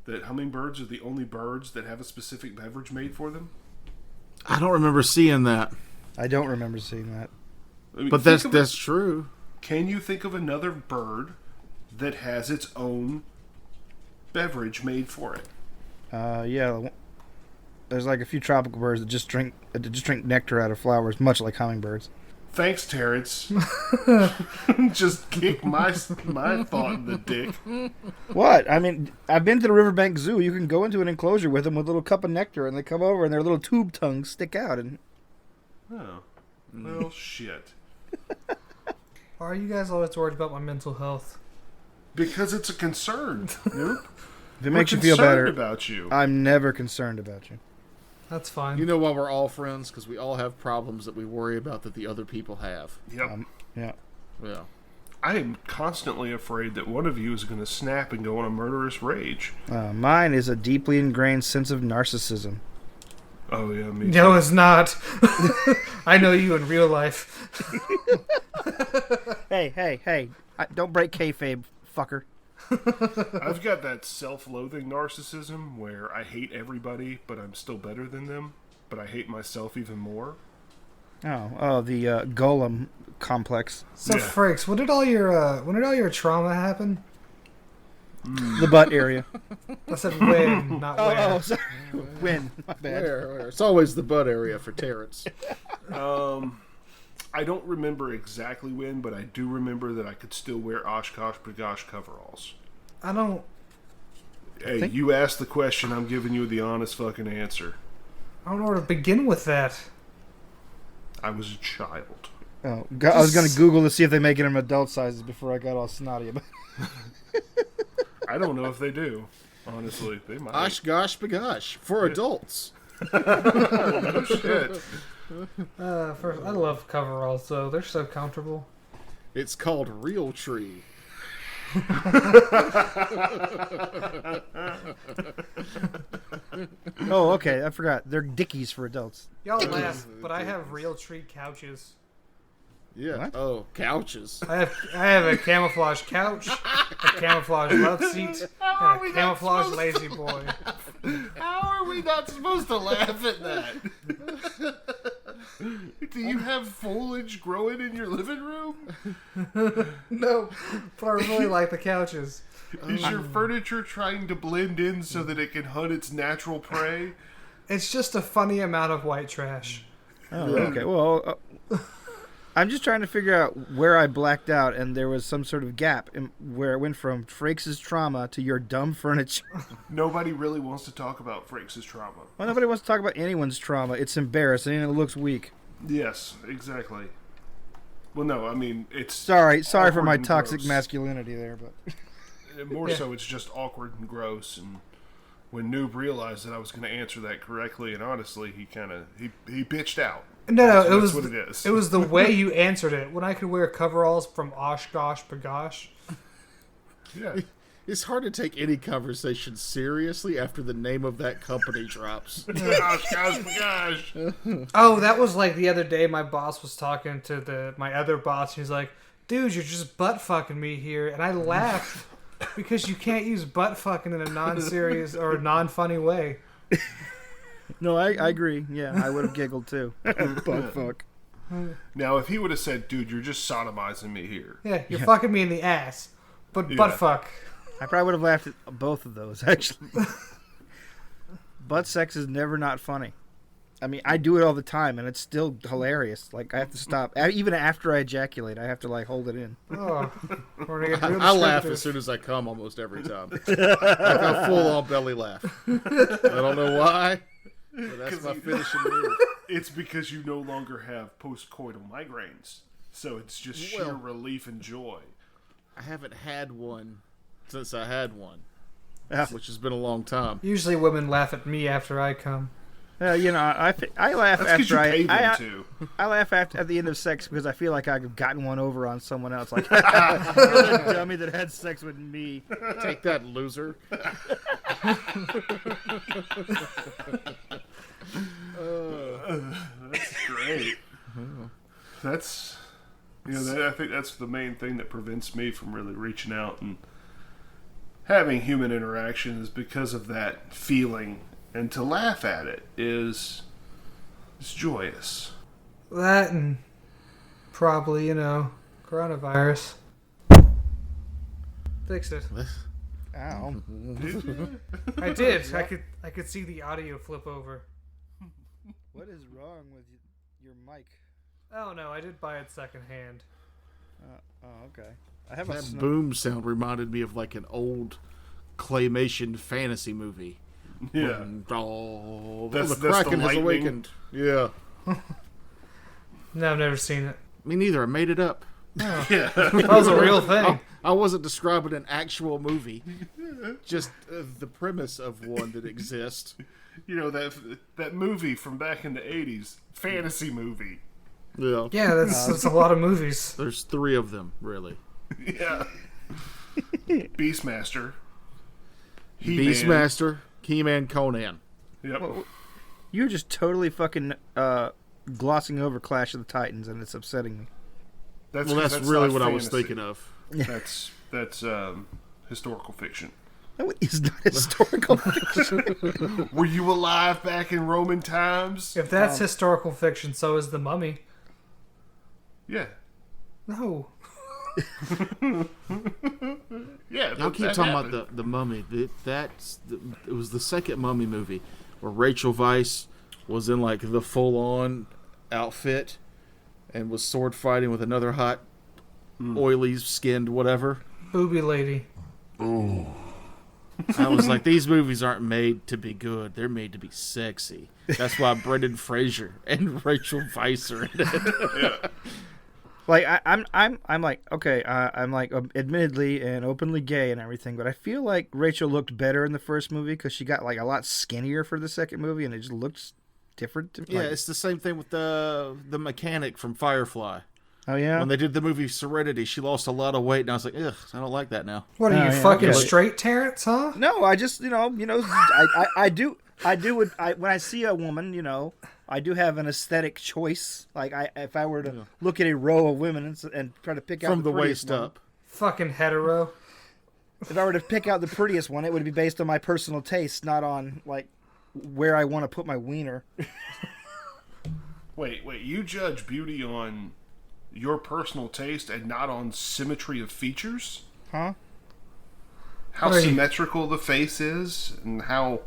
that hummingbirds are the only birds that have a specific beverage made for them? I don't remember seeing that, I don't remember seeing that. I mean, but think that's true. Can you think of another bird that has its own beverage made for it? Yeah. There's like a few tropical birds that just drink nectar out of flowers, much like hummingbirds. Thanks, Terance. Just kick my thought in the dick. What? I mean, I've been to the Riverbank Zoo. You can go into an enclosure with them with a little cup of nectar, and they come over and their little tube tongues stick out. And Oh, well, shit. Why are you guys always worried about my mental health? Because it's a concern. Nope. if it makes you feel Concerned better, about you. I'm never concerned about you. That's fine. You know why we're all friends? Because we all have problems that we worry about that the other people have. Yep. Yeah. Yeah. I am constantly afraid that one of you is going to snap and go on a murderous rage. Mine is a deeply ingrained sense of narcissism. Oh, yeah, me No, it's not. I know you in real life. Hey! Don't break kayfabe, fucker. I've got that self-loathing narcissism where I hate everybody, but I'm still better than them. But I hate myself even more. Oh, the golem complex. So, Yeah. Frakes, when did all your trauma happen? The butt area. I said when, not where. Oh, sorry. When. My bad. Where? It's always the butt area for Terance. I don't remember exactly when, but I do remember that I could still wear Oshkosh Bagosh coveralls. I don't. Hey, you asked the question, I'm giving you the honest fucking answer. I don't know where to begin with that. I was a child. Oh, I was going to Google to see if they make it in adult sizes before I got all snotty about it. I don't know if they do. Honestly, they might. Osh gosh bagosh for adults. Oh, shit. First, I love coveralls, so they're so comfortable. It's called Real Tree. Oh, okay. I forgot. They're Dickies for adults. Y'all laugh, but I have real tree couches. Yeah. What? Oh, couches. I have a camouflage couch, a camouflage love seat, and a camouflage lazy boy. How are we not supposed to laugh at that? Do you have foliage growing in your living room? No, but I really like the couches. Is your furniture trying to blend in so that it can hunt its natural prey? It's just a funny amount of white trash. Oh, okay. Well, I'm just trying to figure out where I blacked out, and there was some sort of gap in where it went from Frakes' trauma to your dumb furniture. Nobody really wants to talk about Frakes' trauma. Well, nobody wants to talk about anyone's trauma. It's embarrassing and it looks weak. Yes, exactly. Well, no, I mean, it's... Sorry for awkward my and toxic gross. masculinity there, but More so, it's just awkward and gross. And when Noob realized that I was going to answer that correctly and honestly, he kind of he bitched out. No, That's it was what it is. It was the way you answered it. When I could wear coveralls from Oshkosh Bagosh. Yeah. It's hard to take any conversation seriously after the name of that company drops. Gosh, gosh, gosh. Oh, that was like the other day. My boss was talking to my other boss. He's like, "Dude, you're just butt fucking me here," and I laughed because you can't use butt fucking in a non-serious or non-funny way. no, I agree. Yeah, I would have giggled too. Butt fuck. Now, if he would have said, "Dude, you're just sodomizing me here," Yeah, you're fucking me in the ass, but Yeah. butt fuck. I probably would have laughed at both of those, actually. Butt sex is never not funny. I mean, I do it all the time, and it's still hilarious. Like, I have to stop. Even after I ejaculate, I have to, like, hold it in. Oh, we're gonna get real I laugh descriptive. as soon as I come almost every time. Like a full-on belly laugh. I don't know why, but that's my finishing move. it's because you no longer have post-coital migraines. So it's just sheer relief and joy. I haven't had one since I had one, Yeah. which has been a long time. Usually women laugh at me after I come. You know, I laugh That's because after you paid them to. I laugh at the end of sex because I feel like I've gotten one over on someone else. Like, you're the dummy that had sex with me. Take that, loser. That's great. That's, I think that's the main thing that prevents me from really reaching out and having human interaction is because of that feeling, and to laugh at it is joyous. That and probably, coronavirus. Fixed it. Ow. I did. I could see the audio flip over. What is wrong with your mic? Oh no, I did buy it secondhand. Oh, okay. I have a That boom sound reminded me of like an old claymation fantasy movie. Yeah. Oh, That's the Kraken the has lightning. awakened. Yeah. No, I've never seen it. Me neither. I made it up. Yeah. That was a real thing. I wasn't describing an actual movie, just the premise of one that exists. That movie from back in the 80s, fantasy movie. Yeah. Yeah, that's a lot of movies. There's 3 of them, really. Yeah. Beastmaster. He-Man. Beastmaster, He-Man, Conan. Yep. You're just totally fucking glossing over Clash of the Titans, and it's upsetting me. That's really not what I was fantasy. thinking of. That's historical fiction. No, it is not historical fiction. Were you alive back in Roman times? If that's historical fiction, so is The Mummy. Yeah. No. Yeah, Y'all keep talking about the Mummy. It was the second Mummy movie where Rachel Weisz was in like the full-on outfit and was sword fighting with another hot, oily skinned whatever. Booby lady. I was like, these movies aren't made to be good; they're made to be sexy. That's why Brendan Fraser and Rachel Weisz are in it. Yeah. Like I'm like, okay, I'm like admittedly and openly gay and everything, but I feel like Rachel looked better in the first movie because she got like a lot skinnier for the second movie, and it just looks different. Yeah, Like, it's the same thing with the mechanic from Firefly. oh yeah. When they did the movie Serenity, she lost a lot of weight, and I was like, ugh, I don't like that now. What are Oh, you, yeah, fucking okay. straight, Terance, huh? No, I just I do when I see a woman, I do have an aesthetic choice. Like if I were to look at a row of women and try to pick out From the prettiest waist one, up. Fucking hetero. if I were to pick out the prettiest one, it would be based on my personal taste, not on like where I want to put my wiener. Wait, you judge beauty on your personal taste and not on symmetry of features? Huh? How What are you- symmetrical the face is and how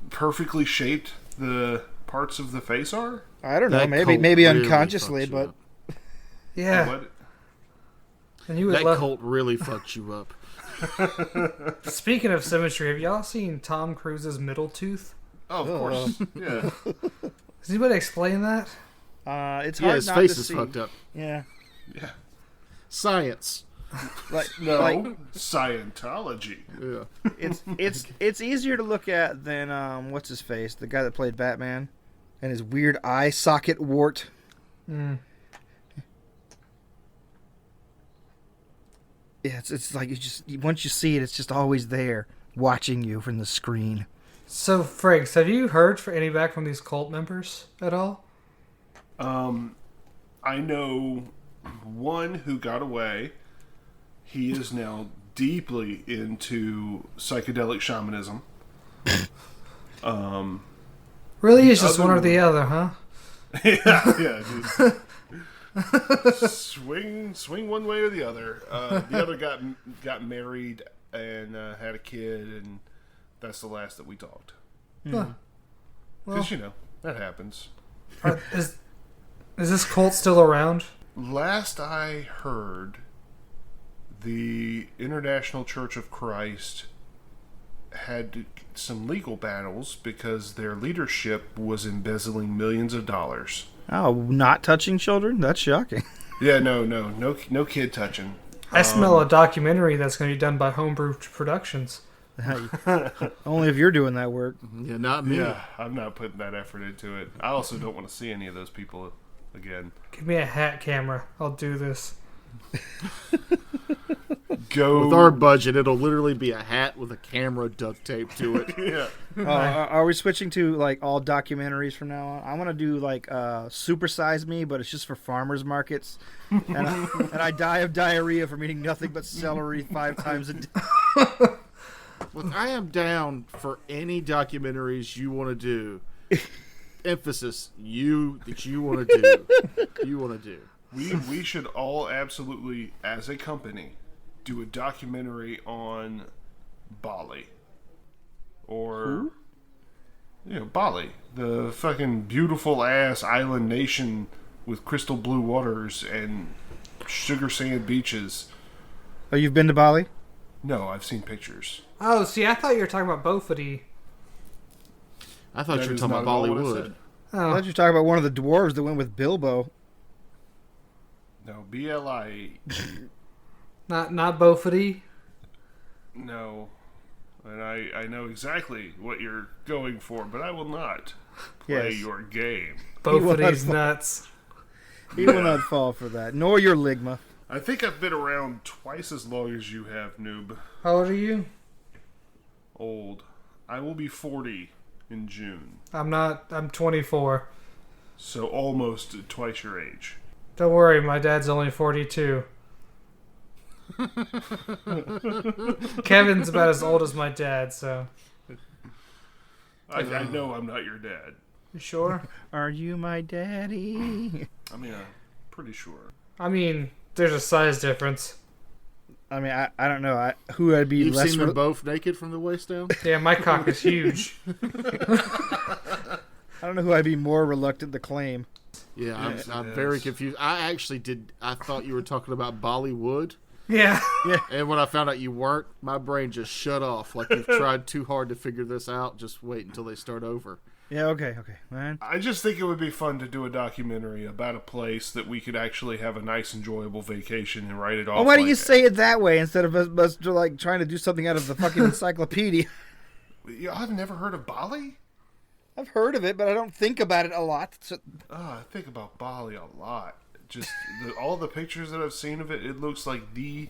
perfectly shaped the parts of the face are? I don't know. That Maybe cult maybe really unconsciously, fucks you but up. Yeah. What? And you would That love. cult really fucked you up. Speaking of symmetry, have y'all seen Tom Cruise's middle tooth? Oh, of course. Yeah. Does anybody explain that? it's Yeah, hard his not face to is see. fucked up. Yeah, Yeah. Science. like No. like Scientology. Yeah. it's easier to look at than what's his face, the guy that played Batman, and his weird eye socket wart. Mm. Yeah, it's like once you see it, it's just always there, watching you from the screen. So, Frakes, have you heard for any back from these cult members at all? I know one who got away. He is now deeply into psychedelic shamanism. Really? It's just other one or the other, huh? yeah. Just swing one way or the other. The other got married and had a kid, and that's the last that we talked. Huh. Well, Because that happens. is this cult still around? Last I heard, the International Church of Christ had some legal battles because their leadership was embezzling millions of dollars. Oh, not touching children? That's shocking. Yeah, no kid touching. I smell a documentary that's going to be done by Homebrew Productions. Only if you're doing that work. Yeah, not me. Yeah, I'm not putting that effort into it. I also don't want to see any of those people again. Give me a hat camera. I'll do this. Go With our budget, it'll literally be a hat with a camera duct taped to it. yeah. Are we switching to like all documentaries from now on? I want to do like Super Size Me, but it's just for farmers markets, and I die of diarrhea from eating nothing but celery 5 times a day. Look, I am down for any documentaries you want to do. Emphasis, that you want to do. You want to do. We should all absolutely, as a company, do a documentary on Bali. Or Bali, the fucking beautiful ass island nation with crystal blue waters and sugar sand beaches. Oh, you've been to Bali? No, I've seen pictures. Oh, see, I thought you were talking about Beaufort. I thought That you were is talking not about at all what I Bollywood. said. I Oh, thought you were talking about one of the dwarves that went with Bilbo. No, BLI. not Beaufort. No. And I know exactly what you're going for, but I will not play Yes. your game. Beaufort's nuts. He will not fall for that, nor your ligma. I think I've been around twice as long as you have, noob. How old are you? Old. I will be 40 in June, I'm not. I'm 24. so almost twice your age. Don't worry, my dad's only 42. Kevin's about as old as my dad, so. I know I'm not your dad. You sure? Are you my daddy? I mean, I'm pretty sure. I mean, There's a size difference. I mean, I don't know. Who I'd be You've less... seen them both naked from the waist down? Yeah, my cock is huge. I don't know who I'd be more reluctant to claim. Yeah, I'm very confused. I thought you were talking about Bollywood. Yeah. And when I found out you weren't, my brain just shut off. Like you've tried too hard to figure this out. Just wait until they start over. Yeah, okay, man. I just think it would be fun to do a documentary about a place that we could actually have a nice, enjoyable vacation and write it off. Well, why do you say it that way instead of us like trying to do something out of the fucking encyclopedia? I've never heard of Bali. I've heard of it, but I don't think about it a lot. So... I think about Bali a lot. Just all the pictures that I've seen of it, it looks like the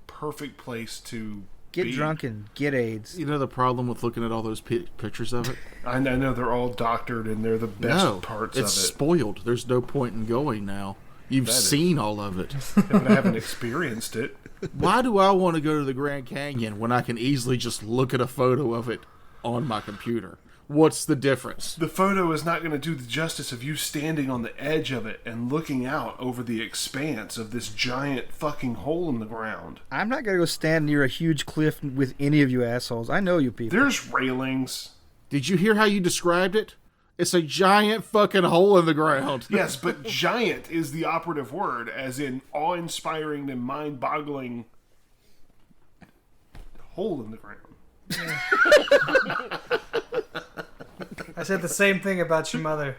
perfect place to get drunk and get AIDS. You know the problem with looking at all those pictures of it? I know they're all doctored and they're the best parts of it. It's spoiled. There's no point in going now. You've seen all of it. But I haven't experienced it. Why do I want to go to the Grand Canyon when I can easily just look at a photo of it on my computer? What's the difference? The photo is not going to do the justice of you standing on the edge of it and looking out over the expanse of this giant fucking hole in the ground. I'm not going to go stand near a huge cliff with any of you assholes. I know you people. There's railings. Did you hear how you described it? It's a giant fucking hole in the ground. Yes, but giant is the operative word, as in awe-inspiring and mind-boggling hole in the ground. I said the same thing about your mother.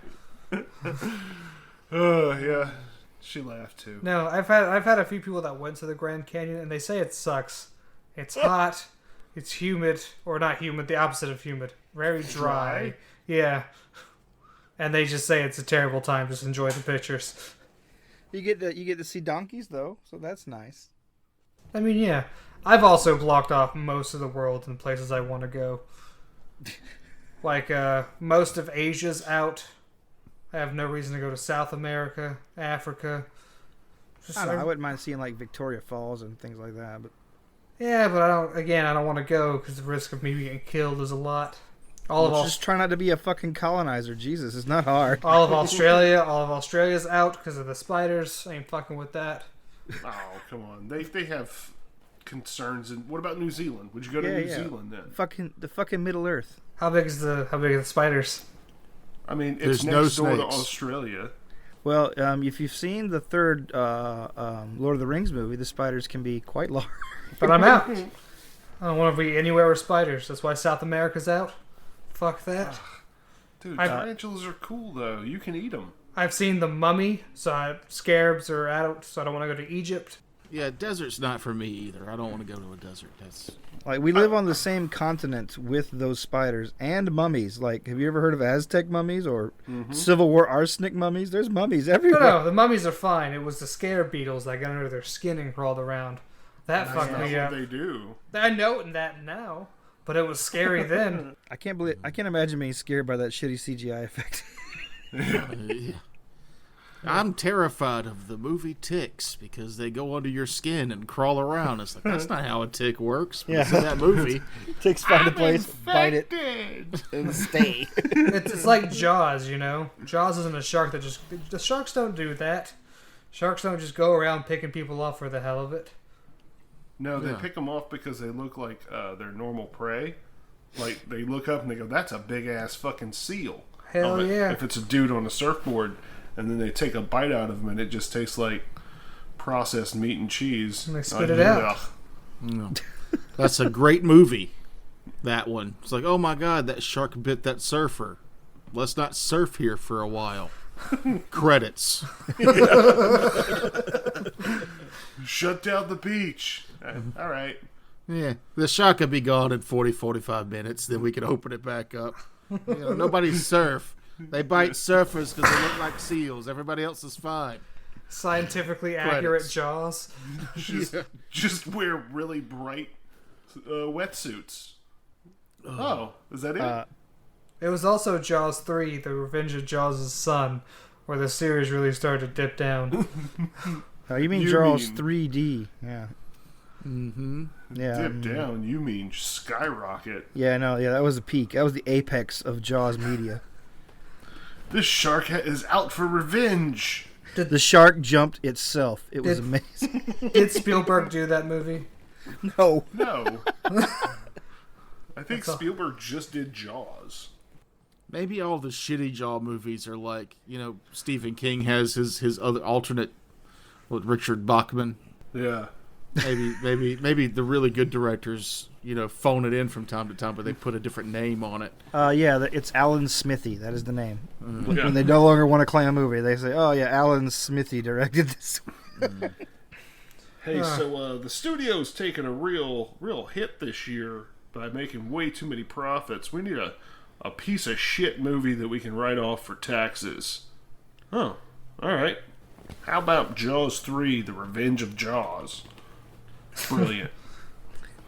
Yeah, she laughed too. No, I've had a few people that went to the Grand Canyon and they say it sucks. It's hot, it's humid, or not humid, the opposite of humid, very dry. Yeah, and they just say it's a terrible time. Just enjoy the pictures. You get to see donkeys though, so that's nice. I mean, yeah, I've also blocked off most of the world and places I want to go. Like, most of Asia's out. I have no reason to go to South America, Africa. I wouldn't mind seeing, like, Victoria Falls and things like that. But yeah, but I don't want to go because the risk of me getting killed is a lot. Just try not to be a fucking colonizer. Jesus, it's not hard. All of Australia's out because of the spiders. I ain't fucking with that. Oh, come on. They have concerns. And what about New Zealand? Would you go to New Zealand then? The fucking Middle Earth. How big are the spiders? I mean, There's it's no next door to snakes. Australia. Well, if you've seen the third Lord of the Rings movie, the spiders can be quite large. But I'm out. I don't want to be anywhere with spiders. That's why South America's out. Fuck that. Dude, tarantulas are cool, though. You can eat them. I've seen The Mummy, so scarabs are out, so I don't want to go to Egypt. Yeah, desert's not for me either. I don't want to go to a desert. That's Like, we live on the same continent with those spiders and mummies. Like, have you ever heard of Aztec mummies or Civil War arsenic mummies? There's mummies everywhere. No, the mummies are fine. It was the scarab beetles that got under their skin and crawled around. That fucked me up. They do. I know that now, but it was scary then. I can't imagine being scared by that shitty CGI effect. yeah. I'm terrified of the movie Ticks because they go under your skin and crawl around. It's like, that's not how a tick works. But in that movie, Ticks find a place, bite it, and stay. It's like Jaws, you know? Jaws isn't a shark that just... The sharks don't do that. Sharks don't just go around picking people off for the hell of it. No, they pick them off because they look like their normal prey. Like, they look up and they go, that's a big-ass fucking seal. Hell yeah. If it's a dude on a surfboard... And then they take a bite out of them, and it just tastes like processed meat and cheese. And they spit it out. No. That's a great movie, that one. It's like, oh my god, that shark bit that surfer. Let's not surf here for a while. Credits. Shut down the beach. All right. Yeah, the shark could be gone in 40-45 minutes, then we can open it back up. Nobody surf. They bite surfers because they look like seals. Everybody else is fine. Scientifically accurate Jaws. Just wear really bright wetsuits. Oh, is that it? It was also Jaws 3, The Revenge of Jaws' Son, where the series really started to dip down. Oh, you mean Jaws 3D? Yeah. Mm-hmm. Yeah. Dip down? You mean skyrocket? Yeah, no, yeah, that was the peak. That was the apex of Jaws media. This shark is out for revenge. The shark jumped itself. It was Did- amazing. Did Spielberg do that movie? No. No. I think That's all. Spielberg just did Jaws. Maybe all the shitty Jaw movies are like, Stephen King has his other alternate with Richard Bachman. Yeah. Maybe the really good directors, phone it in from time to time, but they put a different name on it. Yeah, it's Alan Smithy. That is the name. Yeah. When they no longer want to claim a movie, they say, "Oh yeah, Alan Smithy directed this." Hey, so the studio's taking a real hit this year by making way too many profits. We need a piece of shit movie that we can write off for taxes. Oh, all right. How about Jaws 3, The Revenge of Jaws? Brilliant.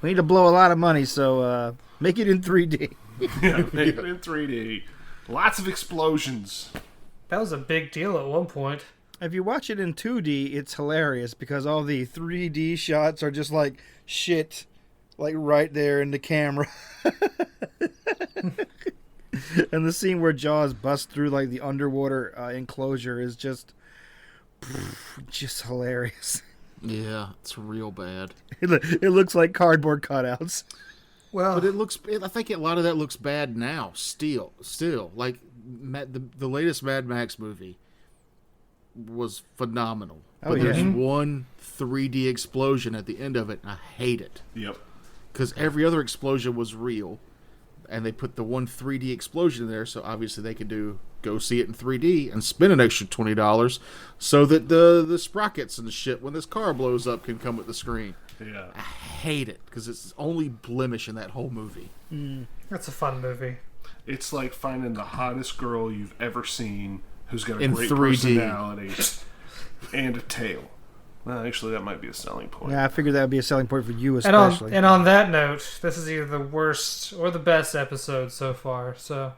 We need to blow a lot of money, so make it in 3D. Yeah, make it in 3D. Lots of explosions. That was a big deal at one point. If you watch it in 2D, it's hilarious because all the 3D shots are just like shit, like right there in the camera. And the scene where Jaws busts through like the underwater enclosure is just hilarious. Yeah, it's real bad. It looks like cardboard cutouts. Well, But I think a lot of that looks bad now. Still, like the latest Mad Max movie was phenomenal. Oh, But yeah. there's one 3D explosion at the end of it, and I hate it Yep. because every other explosion was real, and they put the one 3D explosion in there, so obviously they could go see it in 3D and spend an extra $20 so that the sprockets and the shit when this car blows up can come with the screen. Yeah. I hate it because it's the only blemish in that whole movie. that's a fun movie. It's like finding the hottest girl you've ever seen who's got a In great 3D. personality and a tail. Well, actually, that might be a selling point. Yeah, I figured that would be a selling point for you And on, especially. and on that note, this is either the worst or the best episode so far. So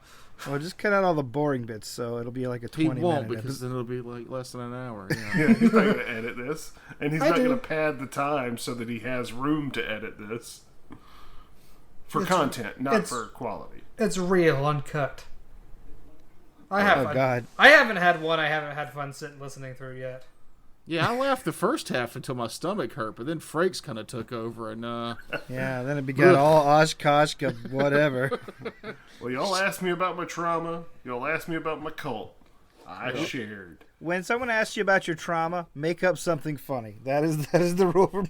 Well, just cut out all the boring bits, so it'll be like a He 20 won't minute because episode. then it'll be like less than an hour. Yeah. Yeah, he's not going to edit this. And he's I not do. going to pad the time so that he has room to edit this. For It's- content, not it's- for quality. it's real, uncut. I have. Oh God! I haven't had one. I haven't had fun sitting listening through yet. Yeah, I laughed the first half until my stomach hurt, but then Frakes kind of took over, and Yeah, then it began all Oshkosh, whatever. Well, y'all asked me about my trauma. Y'all asked me about my cult. I shared. When someone asks you about your trauma, make up something funny. That is the rule.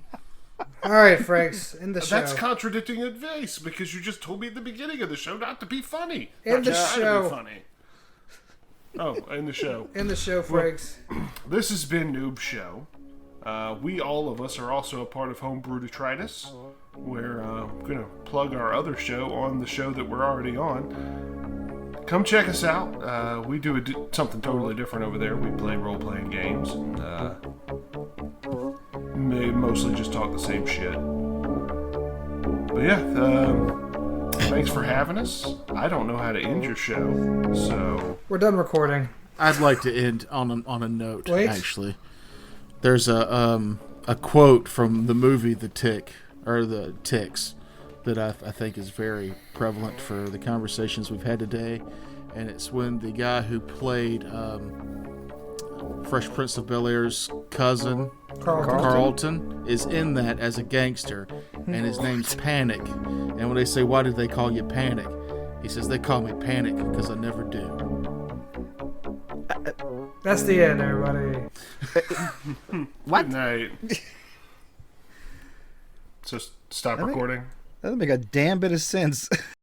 All right, Frakes, in the show. That's contradicting advice because you just told me at the beginning of the show not to be funny. In Not the just try to show. be funny. Oh, in the show. In the show, Frakes. This has been Noob Show. We, all of us, are also a part of Homebrew Detritus. We're going to plug our other show on the show that we're already on. Come check us out. We do something totally different over there. We play role-playing games. And, mostly just talk the same shit. But yeah, thanks for having us. I don't know how to end your show, so... We're done recording. I'd like to end on a note. Wait. Actually, there's a quote from the movie The Tick or The Ticks that I think is very prevalent for the conversations we've had today, and it's when the guy who played Fresh Prince of Bel-Air's cousin Carlton is in that as a gangster, and his name's Panic. And when they say, "Why did they call you Panic?" he says, "They call me Panic because I never do." That's the end, everybody. Good night. So stop recording. That doesn't make a damn bit of sense.